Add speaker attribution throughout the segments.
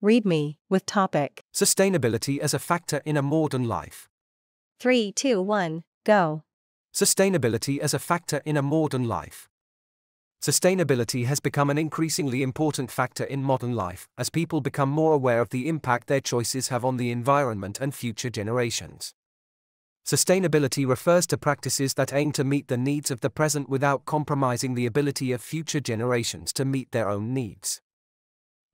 Speaker 1: Read me, with topic.
Speaker 2: Sustainability as a factor in a modern life.
Speaker 1: 3, 2, 1, go.
Speaker 2: Sustainability as a factor in a modern life. Sustainability has become an increasingly important factor in modern life as people become more aware of the impact their choices have on the environment and future generations. Sustainability refers to practices that aim to meet the needs of the present without compromising the ability of future generations to meet their own needs.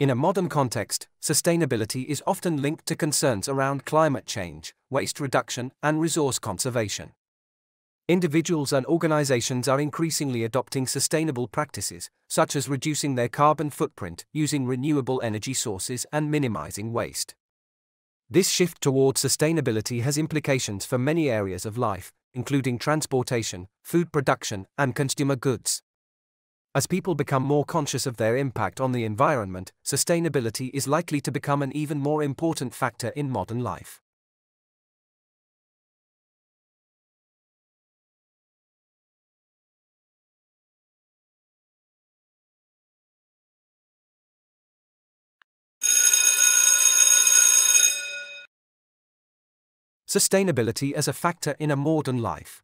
Speaker 2: In a modern context, sustainability is often linked to concerns around climate change, waste reduction, and resource conservation. Individuals and organizations are increasingly adopting sustainable practices, such as reducing their carbon footprint, using renewable energy sources, and minimizing waste. This shift towards sustainability has implications for many areas of life, including transportation, food production, and consumer goods. As people become more conscious of their impact on the environment, sustainability is likely to become an even more important factor in modern life. Sustainability as a factor in a modern life.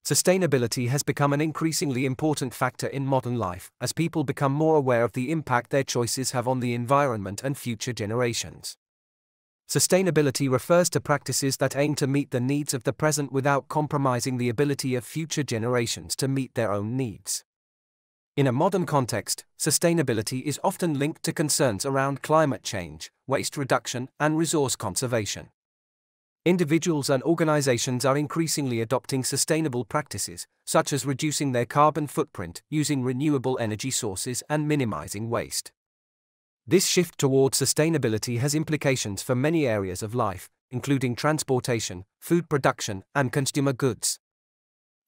Speaker 2: Sustainability has become an increasingly important factor in modern life as people become more aware of the impact their choices have on the environment and future generations. Sustainability refers to practices that aim to meet the needs of the present without compromising the ability of future generations to meet their own needs. In a modern context, sustainability is often linked to concerns around climate change, waste reduction, and resource conservation. Individuals and organizations are increasingly adopting sustainable practices, such as reducing their carbon footprint, using renewable energy sources, and minimizing waste. This shift towards sustainability has implications for many areas of life, including transportation, food production, and consumer goods.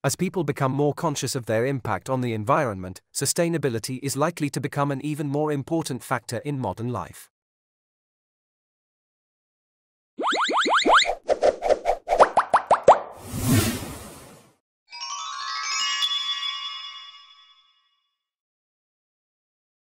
Speaker 2: As people become more conscious of their impact on the environment, sustainability is likely to become an even more important factor in modern life.